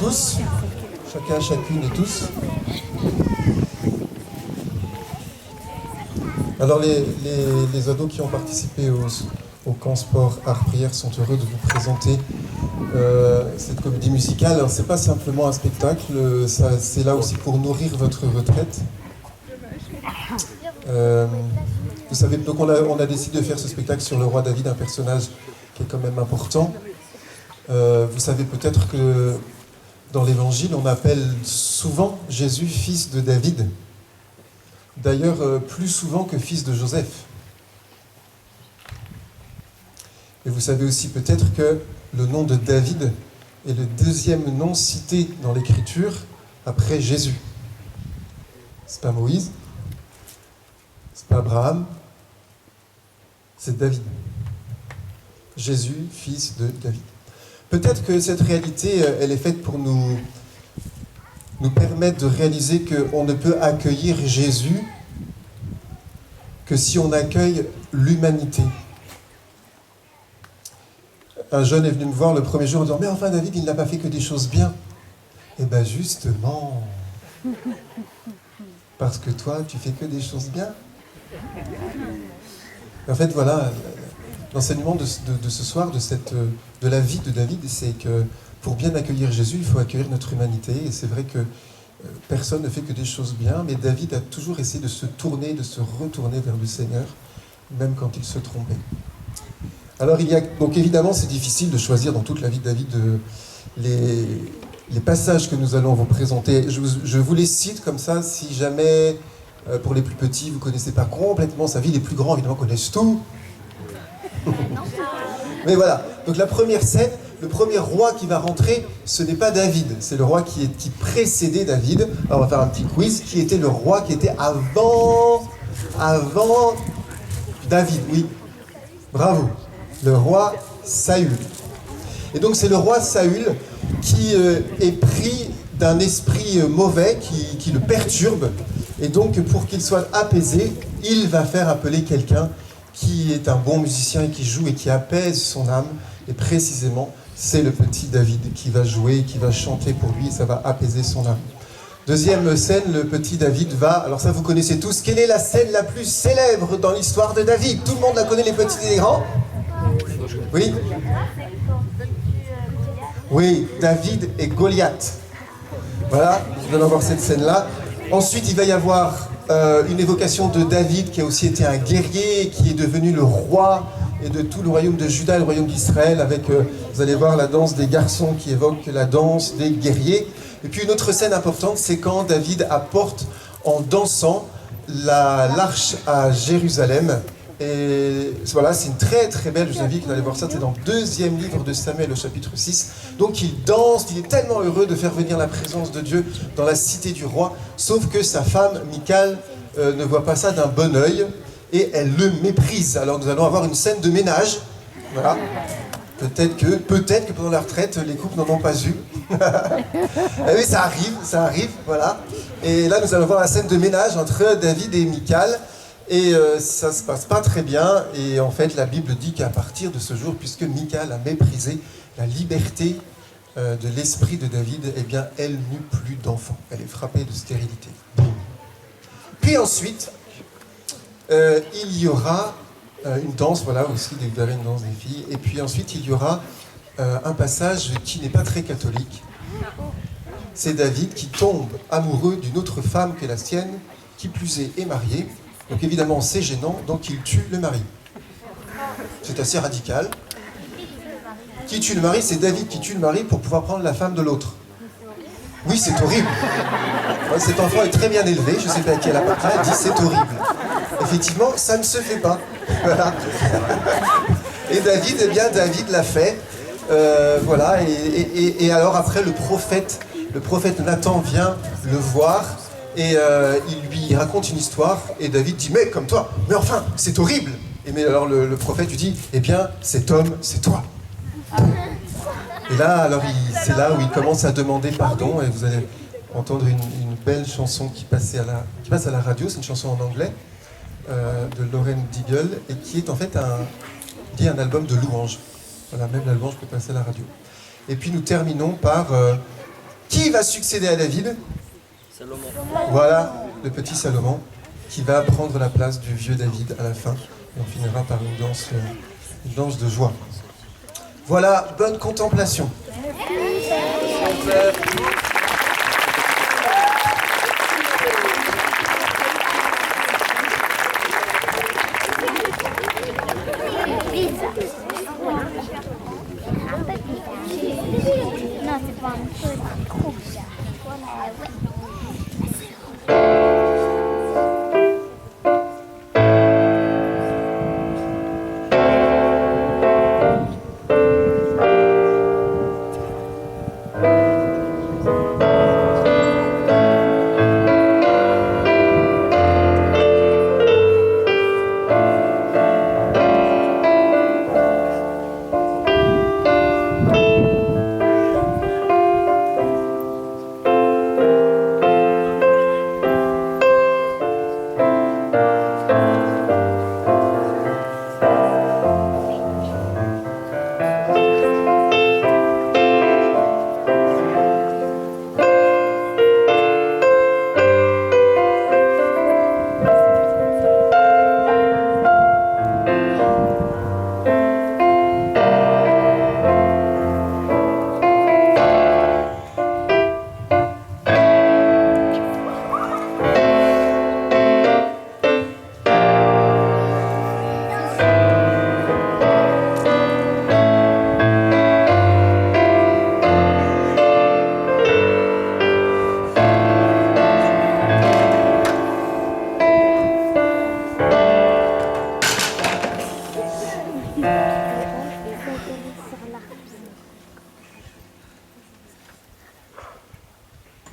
tous, chacun, chacune et tous. Alors les ados qui ont participé au camp sport art prière sont heureux de vous présenter cette comédie musicale. Alors c'est pas simplement un spectacle, c'est là aussi pour nourrir votre retraite. Vous savez, donc on a décidé de faire ce spectacle sur le roi David, un personnage qui est quand même important. Vous savez peut-être que dans l'Évangile, on appelle souvent Jésus fils de David. D'ailleurs, plus souvent que fils de Joseph. Et vous savez aussi peut-être que le nom de David est le deuxième nom cité dans l'Écriture après Jésus. C'est pas Moïse, c'est pas Abraham, c'est David. Jésus, fils de David. Peut-être que cette réalité, elle est faite pour nous permettre de réaliser qu'on ne peut accueillir Jésus que si on accueille l'humanité. Un jeune est venu me voir le premier jour en disant « Mais enfin David, il n'a pas fait que des choses bien. » Eh bien justement, parce que toi, tu fais que des choses bien. En fait, voilà, l'enseignement de ce soir, de la vie de David, c'est que pour bien accueillir Jésus, il faut accueillir notre humanité. Et c'est vrai que personne ne fait que des choses bien, mais David a toujours essayé de se tourner, de se retourner vers le Seigneur, même quand il se trompait. Alors, donc évidemment, c'est difficile de choisir dans toute la vie de David les passages que nous allons vous présenter. Je vous les cite comme ça, si jamais, pour les plus petits, vous ne connaissez pas complètement sa vie. Les plus grands, évidemment, connaissent tout. Mais voilà, donc la première scène, le premier roi qui va rentrer, ce n'est pas David, c'est le roi qui précédait David. Alors on va faire un petit quiz, qui était le roi qui était avant David, oui. Bravo, le roi Saül. Et donc c'est le roi Saül qui est pris d'un esprit mauvais qui le perturbe. Et donc pour qu'il soit apaisé, il va faire appeler quelqu'un qui est un bon musicien et qui joue et qui apaise son âme. Et précisément, c'est le petit David qui va jouer, qui va chanter pour lui, et ça va apaiser son âme. Deuxième scène, le petit David va... Alors ça, vous connaissez tous. Quelle est la scène la plus célèbre dans l'histoire de David? Tout le monde la connaît, les petits et les grands? Oui? Oui, David et Goliath. Voilà, vous allez voir cette scène-là. Ensuite, il va y avoir une évocation de David, qui a aussi été un guerrier, qui est devenu le roi et de tout le royaume de Juda et le royaume d'Israël, avec, vous allez voir, la danse des garçons qui évoque la danse des guerriers. Et puis une autre scène importante, c'est quand David apporte en dansant l'arche à Jérusalem. Et voilà, c'est une très très belle, je vous invite à aller voir ça, c'est dans le deuxième livre de Samuel, au chapitre 6. Donc il danse, il est tellement heureux de faire venir la présence de Dieu dans la cité du roi, sauf que sa femme, Michal, ne voit pas ça d'un bon œil, et elle le méprise. Alors nous allons avoir une scène de ménage, voilà. Peut-être que pendant la retraite, les couples n'en ont pas eu. Oui, ça arrive, voilà. Et là, nous allons voir la scène de ménage entre David et Michal. Et ça se passe pas très bien. Et en fait, la Bible dit qu'à partir de ce jour, puisque Michal a méprisé la liberté de l'esprit de David, eh bien, elle n'eut plus d'enfant. Elle est frappée de stérilité. Puis ensuite, il y aura une danse, voilà aussi, vous verrez une danse des filles. Et puis ensuite, il y aura un passage qui n'est pas très catholique. C'est David qui tombe amoureux d'une autre femme que la sienne, qui plus est mariée. Donc évidemment, c'est gênant, donc il tue le mari. C'est assez radical. Qui tue le mari? C'est David qui tue le mari pour pouvoir prendre la femme de l'autre. Oui, c'est horrible. Cet enfant est très bien élevé, je ne sais pas à qui elle appartient, elle dit c'est horrible. Effectivement, ça ne se fait pas. Voilà. Et David, eh bien, David l'a fait. Voilà. Et alors après, le prophète Nathan vient le voir et il lui raconte une histoire. Et David dit, mais comme toi, mais enfin, c'est horrible. Et mais alors le prophète lui dit, eh bien, cet homme, c'est toi. Et là, alors c'est là où il commence à demander pardon. Et vous allez entendre une belle chanson qui passe à la radio. C'est une chanson en anglais. De Lauren Daigle, et qui est en fait un album de louanges. Voilà, même la louange peut passer à la radio. Et puis nous terminons par qui va succéder à David? Salomon. Voilà, le petit Salomon, qui va prendre la place du vieux David à la fin. Et on finira par une danse de joie. Voilà, bonne contemplation. Non, c'est pas un peu trop.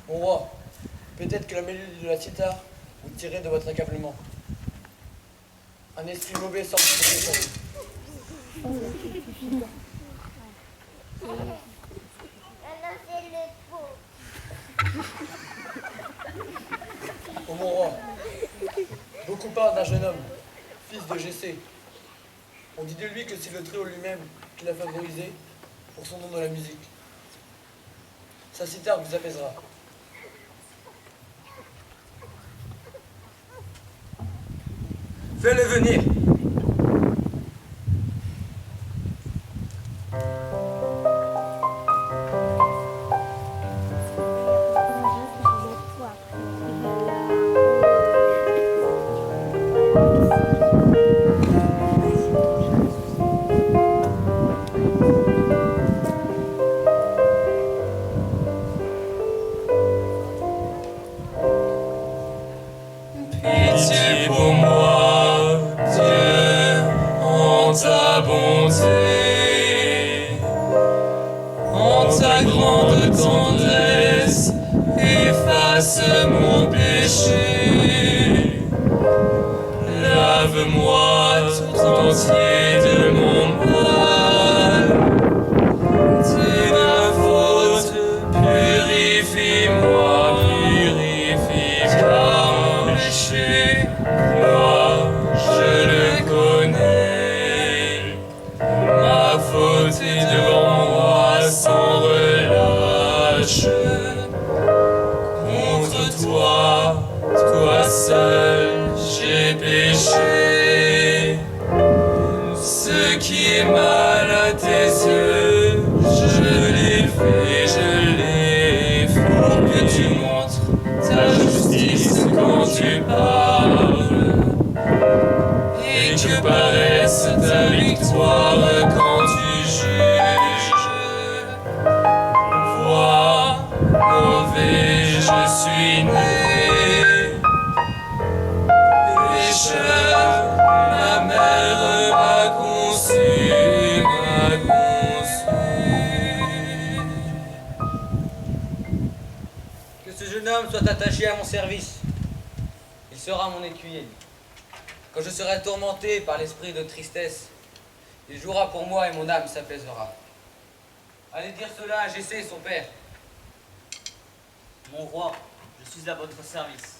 Mon roi, peut-être que la mélodie de la cithare vous tirait de votre accablement. Un esprit mauvais sort de votre maison. Oh mon roi, beaucoup parlent d'un jeune homme, fils de Jessé. On dit de lui que c'est le Très-Haut lui-même qui l'a favorisé pour son nom dans la musique. Sa cithare vous apaisera. Fais-le venir. Pitié pour moi, Dieu, en ta bonté, en ta grande tendresse, efface mon péché. Lave-moi tout entier de mon mal, c'est ma faute, purifie-moi, purifie car mon péché, moi je le connais. Ma faute est devant moi sans relâche. Contre toi, toi seul, j'ai péché. Ce qui est mal à tes yeux, je l'ai fait pour que tu montres ta justice quand tu parles et que paraisse ta victoire quand tu juges. Vois, mauvais, je suis né. Pécheur, ma mère m'a conçu, m'a conçu. Que ce jeune homme soit attaché à mon service. Il sera mon écuyer. Quand je serai tourmenté par l'esprit de tristesse, il jouera pour moi et mon âme s'apaisera. Allez dire cela à Jessé, son père. Mon roi, je suis à votre service.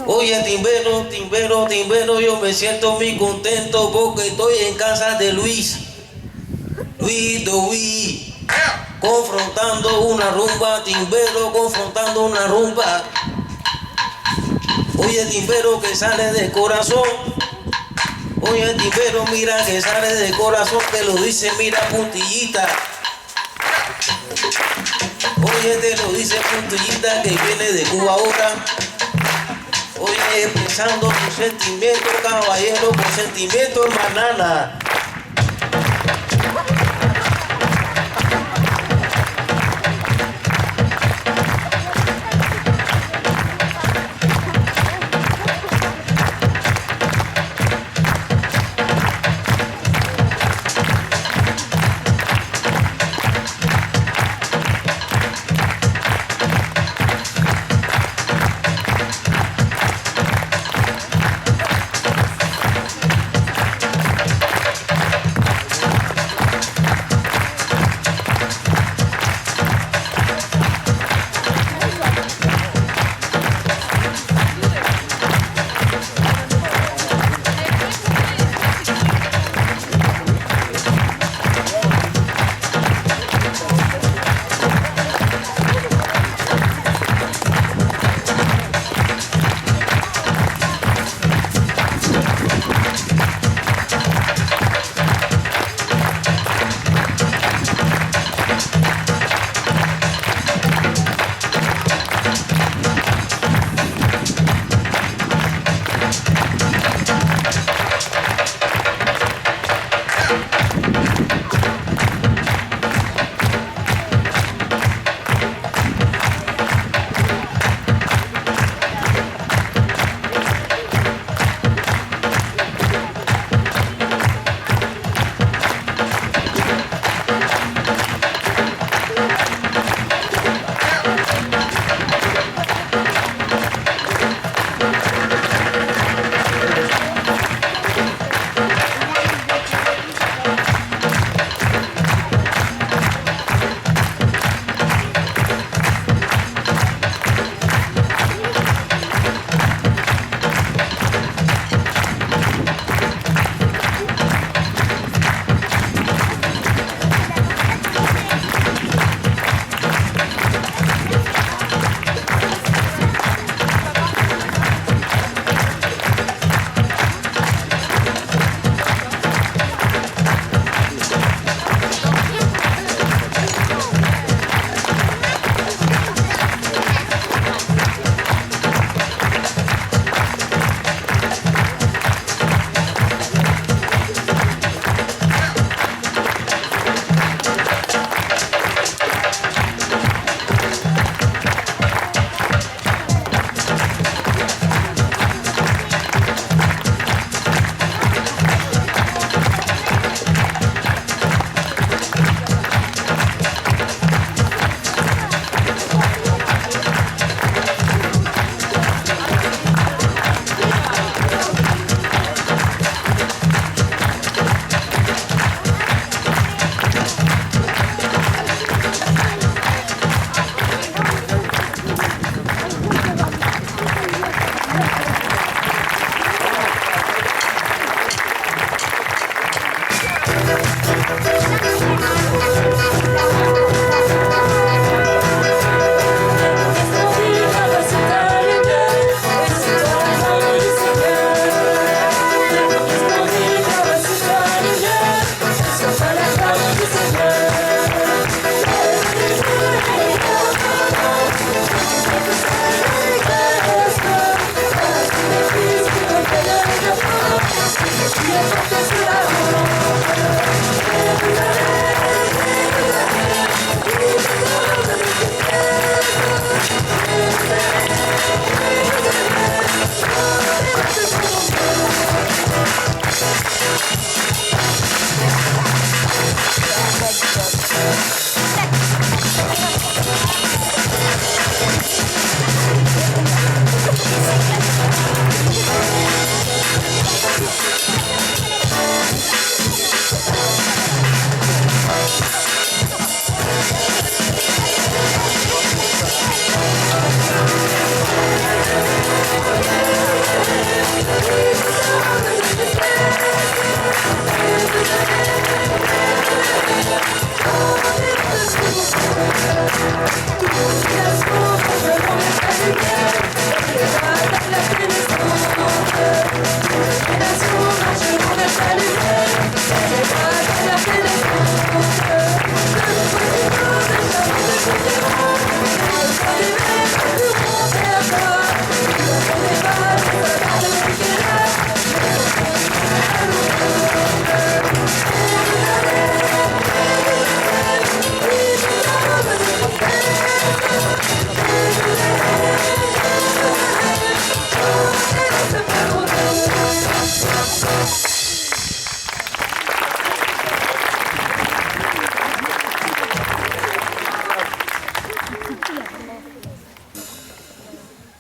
Oye, timbero, timbero, timbero, yo me siento muy contento porque estoy en casa de Luis. Luis, confrontando una rumba, timbero, confrontando una rumba. Oye, timbero, que sale de corazón. Oye, timbero, mira que sale de corazón, que lo dice, mira, puntillita. Oye, te lo dice puntillita, que viene de Cuba ahora. Oye, expresando tu sentimiento, caballero, con sentimiento, hermanana.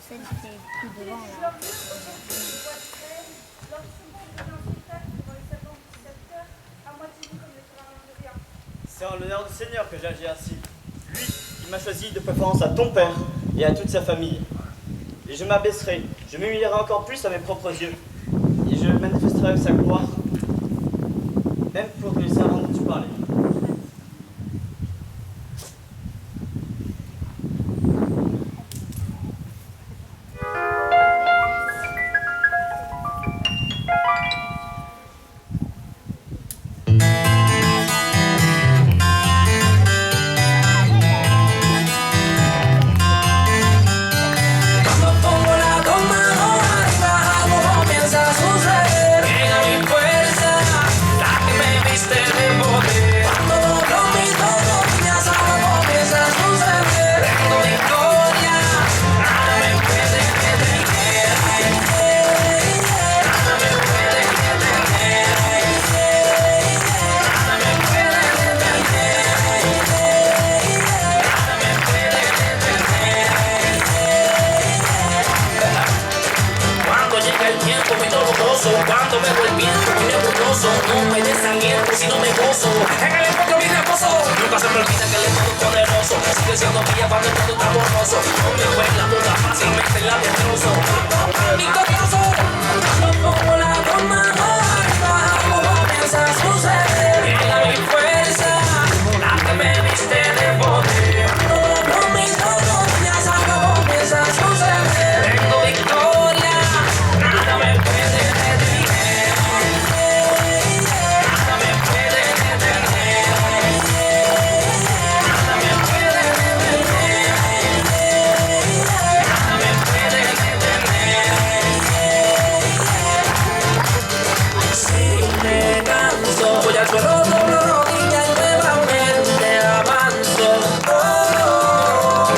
Celle qui est plus devant là. C'est en l'honneur du Seigneur que j'agis ainsi. Lui qui m'a choisi de préférence à ton père et à toute sa famille. Et je m'abaisserai, je m'humilierai encore plus à mes propres yeux. Et je manifesterai sa gloire, même pour les servants dont tu parlais. Cuando veo el viento muy nebuloso, no me desaliento si no me gozo. En el encuentro viene hermoso, nunca se me olvida que el Todopoderoso sigue siendo guía cuando el mundo está borroso. No me vuela duda fácilmente la destrozo. Victorioso, cuando pongo la toma arriba, algo comienza a suceder. Era mi fuerza, la que me viste de poder. Todo mis rodillas, algo comienza a suceder. Tengo victoria, nada me puede detener. Nada me puede detener. Nada me puede detener. Nada me puede detener. Si me canso, voy al suelo, doblo rodillas y nuevamente avanzo.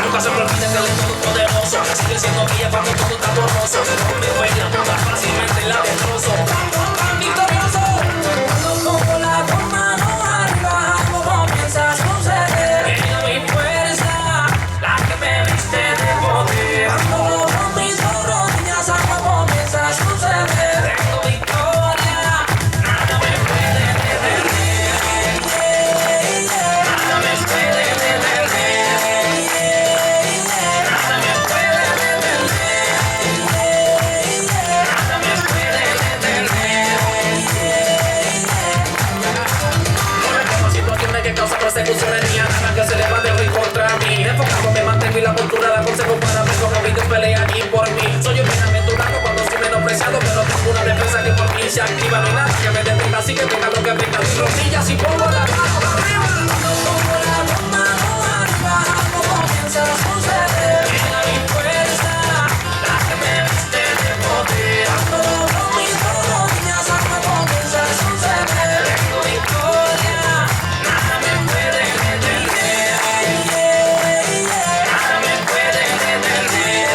Nunca se me olvida que el Todopoderoso sigue siendo guía cuando todo está borroso. No me vuela toda fácilmente la destrozo. Victorioso, cuando pongo la mano arriba, algo comienza a suceder. Era mi fuerza, la que me viste de poder. Cuando con mis dos rodillas, algo comienza a suceder. Tengo victoria, nada me puede detener. Nada me puede detener. Nada me puede detener. Nada me puede detener. No me pongo situaciones que causan persecuciones ni a nada que se levante hoy contra mí. Enfocado me mantengo y la postura la conservo para ver cómo viven pelea aquí por mí. Soy un bienaventurado cuando soy menospreciado, pero tengo una defensa que por mí se activa. No hay nada que me detenga, así que venga lo que venga. Mis rodillas y pongo la mano arriba. Cuando pongo la mano arriba, algo comienza a suceder. Era mi fuerza, la que me viste de poder. Cuando con mis dos rodillas, algo comienza a suceder. Tengo victoria, nada me puede detener. Nada me puede detener.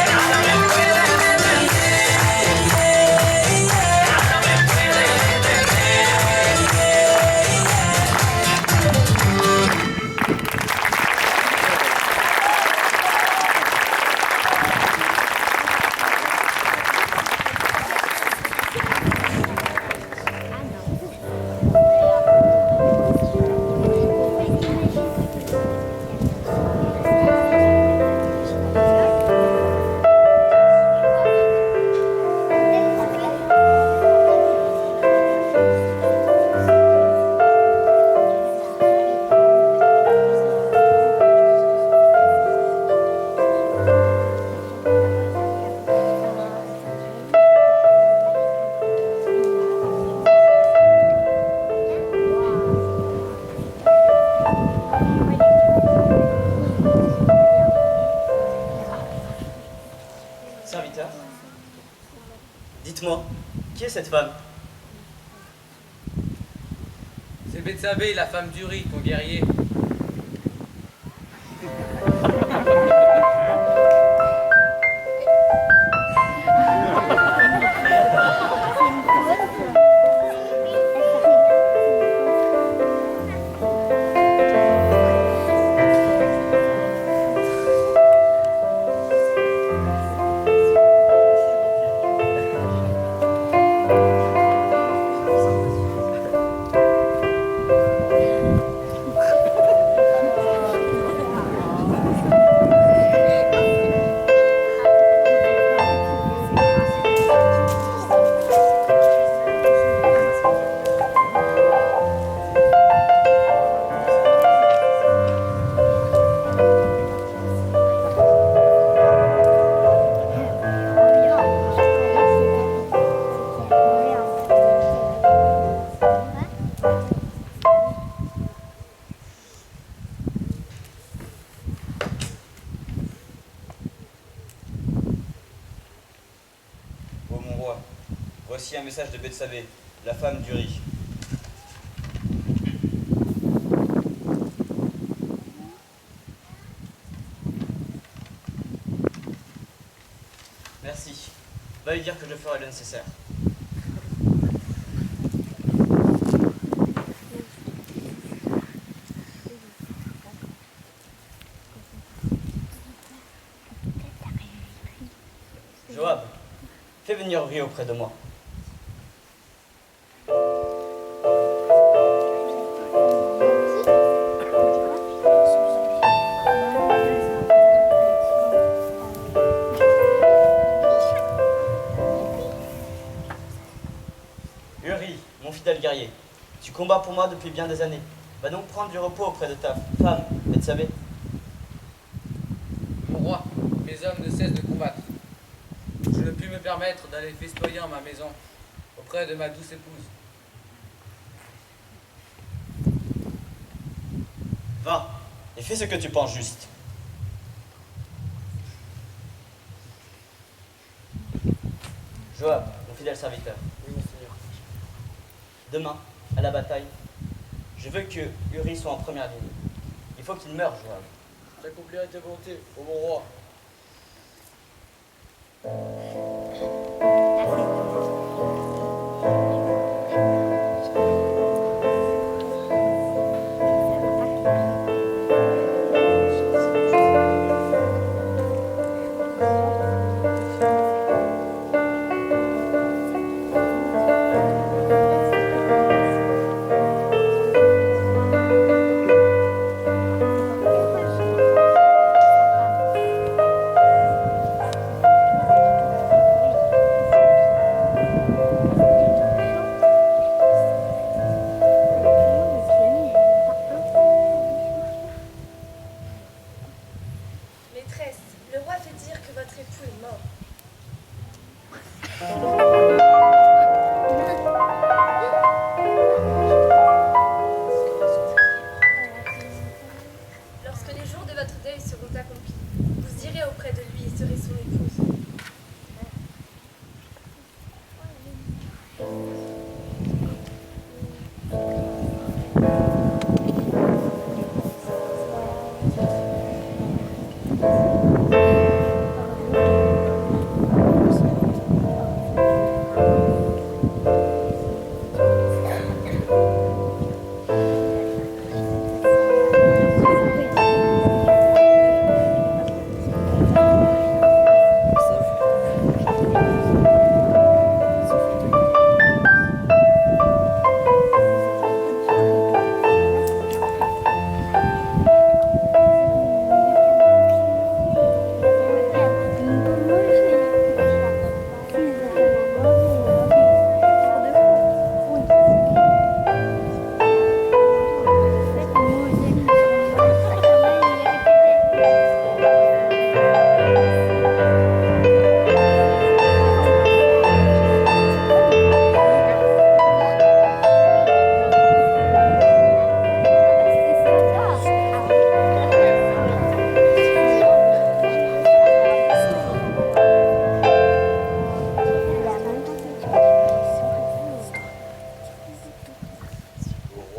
Nada me puede detener. Nada me puede est cette femme? C'est Bethsabée, la femme d'Uri, ton guerrier. Ô mon roi, voici un message de Bethsabée, la femme d'Uri. Merci. Va lui dire que je ferai le nécessaire. Joab, fais venir Uri auprès de moi. Uri, mon fidèle guerrier, tu combats pour moi depuis bien des années. Va donc prendre du repos auprès de ta femme, Bethsabée. Mon roi, mes hommes ne cessent de combattre. Je ne puis me permettre d'aller festoyer en ma maison, auprès de ma douce épouse. Va, et fais ce que tu penses juste. Joab, mon fidèle serviteur. Oui, monseigneur. Demain, à la bataille, je veux que Uri soit en première ligne. Il faut qu'il meure, Joab. J'accomplirai tes volontés, ô mon roi.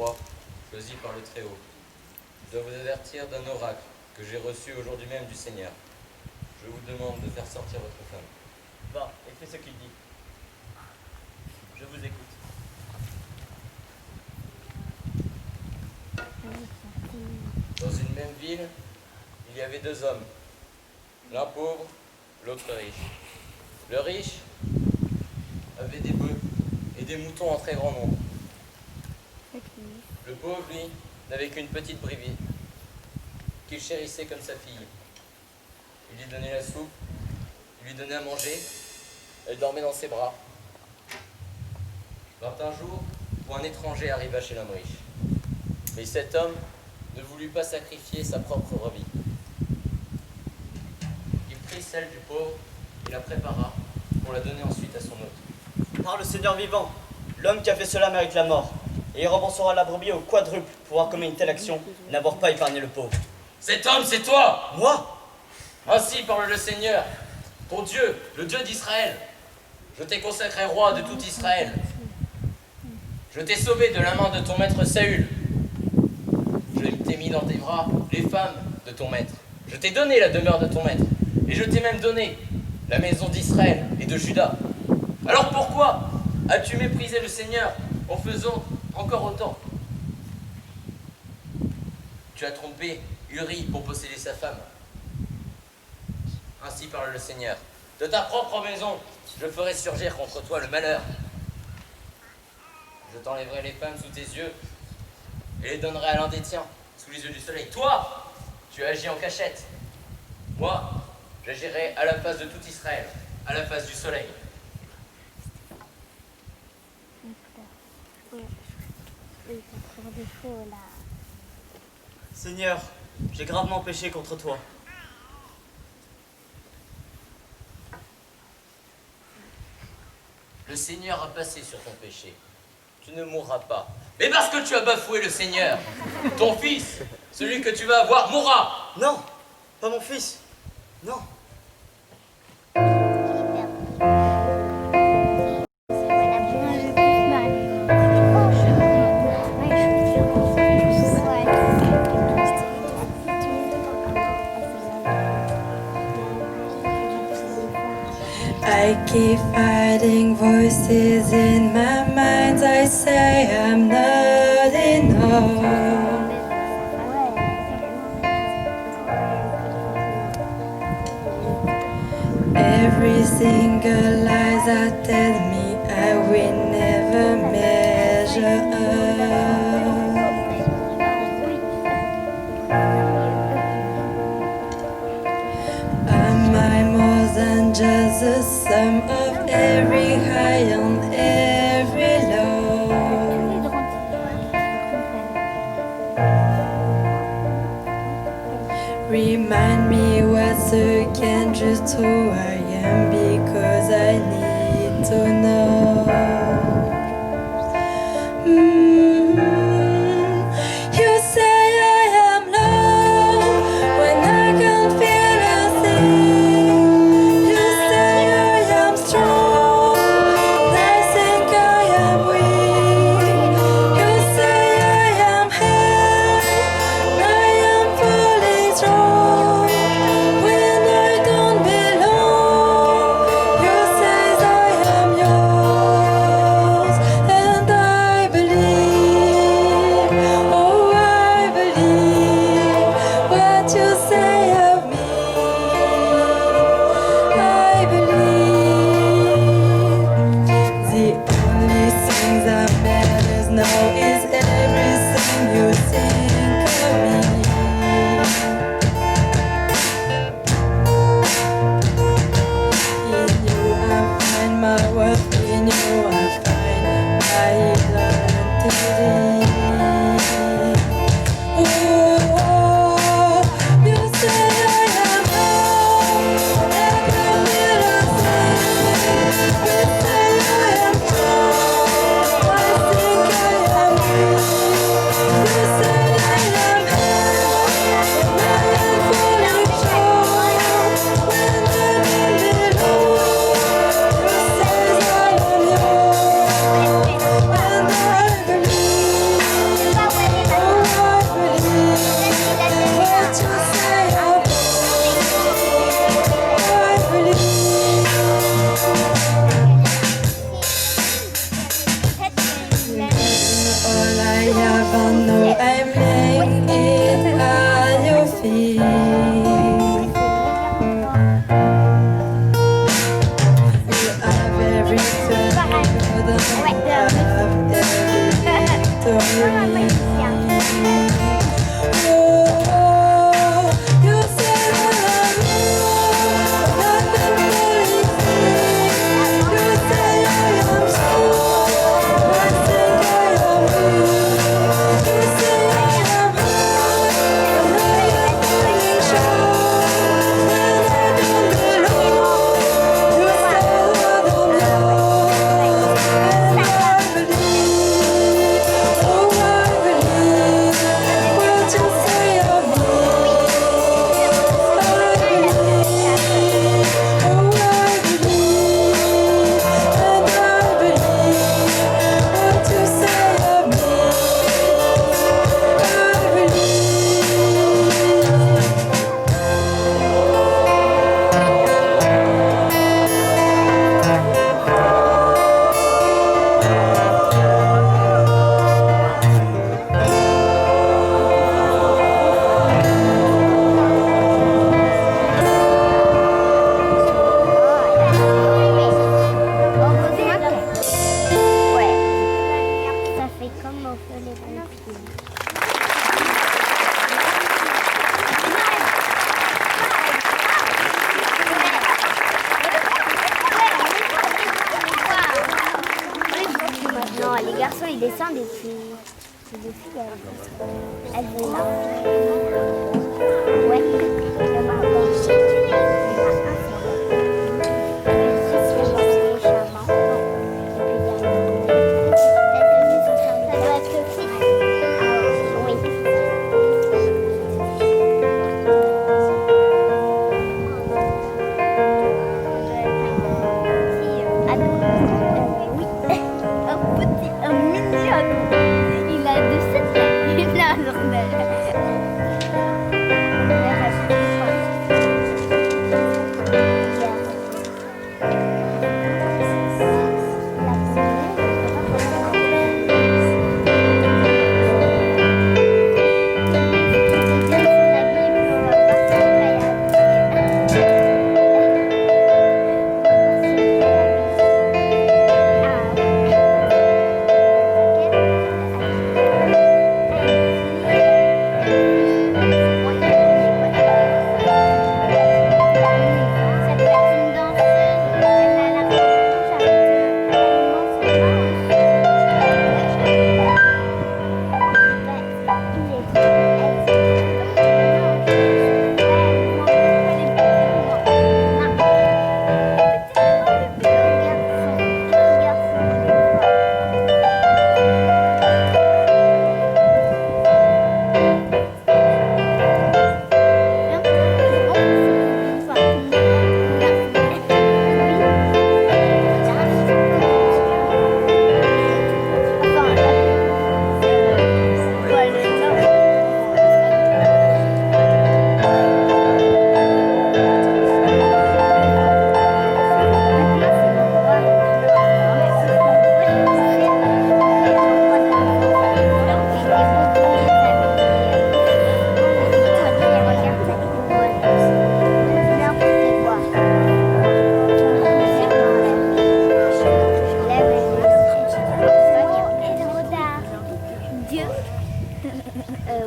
roi, choisi par le Très-Haut. Je dois vous avertir d'un oracle que j'ai reçu aujourd'hui même du Seigneur. Je vous demande de faire sortir votre femme. Va et fais ce qu'il dit. Je vous écoute. Dans une même ville, il y avait deux hommes, l'un pauvre, l'autre riche. Le riche avait des bœufs et des moutons en très grand nombre. Le pauvre, lui, n'avait qu'une petite brebis qu'il chérissait comme sa fille. Il lui donnait la soupe, il lui donnait à manger, elle dormait dans ses bras. Un jour où un étranger arriva chez l'homme riche. Mais cet homme ne voulut pas sacrifier sa propre brebis. Il prit celle du pauvre et la prépara pour la donner ensuite à son hôte. Par le Seigneur vivant, l'homme qui a fait cela mérite la mort. Et il remboursera la brebis au quadruple pour avoir commis une telle action et n'avoir pas épargné le pauvre. Cet homme, c'est toi! Moi? Ainsi parle le Seigneur, ton Dieu, le Dieu d'Israël. Je t'ai consacré roi de tout Israël. Je t'ai sauvé de la main de ton maître Saül. Je t'ai mis dans tes bras les femmes de ton maître. Je t'ai donné la demeure de ton maître. Et je t'ai même donné la maison d'Israël et de Juda. Alors pourquoi as-tu méprisé le Seigneur en faisant encore autant? Tu as trompé Uri pour posséder sa femme. Ainsi parle le Seigneur. De ta propre maison, je ferai surgir contre toi le malheur. Je t'enlèverai les femmes sous tes yeux et les donnerai à l'un des tiens, sous les yeux du soleil. Toi, tu agis en cachette. Moi, j'agirai à la face de tout Israël, à la face du soleil. Seigneur, j'ai gravement péché contre toi. Le Seigneur a passé sur ton péché. Tu ne mourras pas. Mais parce que tu as bafoué le Seigneur, ton fils, celui que tu vas avoir, mourra. Non, pas mon fils. Non. I keep fighting voices in my mind. I say I'm not enough. Every single lies that tell me I will never measure up. Am I more than just the sum of every high and every low? Remind me once again just who I am, because I need to know. You say I am low when I can't feel a thing. You say I am strong, I think I am weak. You say I am held, I am fully strong when I don't belong. I know I'm laying it at your feet. You have everything, you don't have every victory. Oh, you said I love you, nothing but easy. You say I am strong, I think I am weak. You say I am high, and I am falling short, and I don't belong. You say I don't love, and I believe. Oh, I believe what you say of me. I believe. Oh, I believe, and I believe what you say of me. I believe. Ouais. Ça fait comme au feu les pompiers. Non, les garçons ils descendent et puis les filles elles vont là. Ouais. Le marron. Un mini anneau. Il a de cette taille. Il a un journal.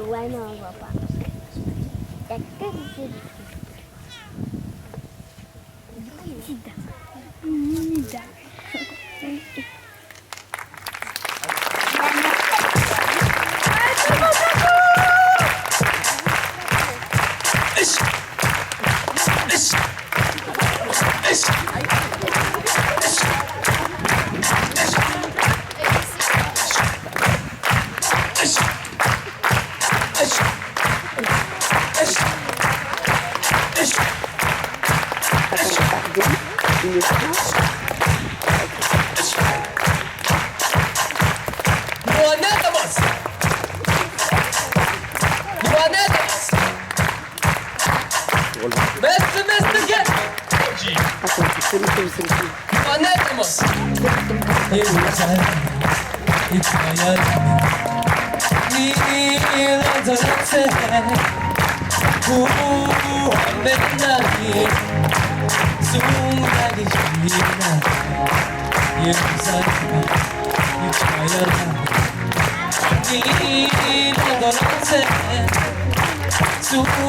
Ouais, non, on voit pas. Il n'y a que des Hey, 이런저런데 구원된 날이 순간이 지나 예사가 잊혀야 이런저런데 수많은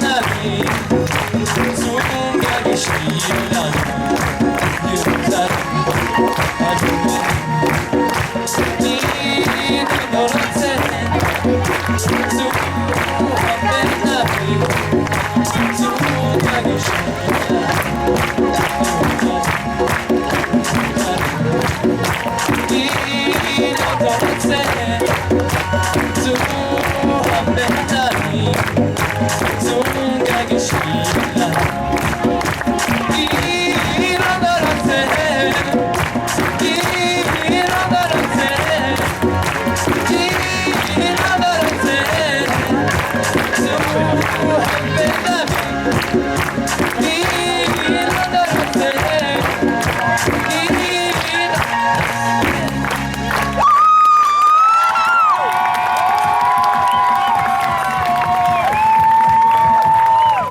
날이 순간이 지나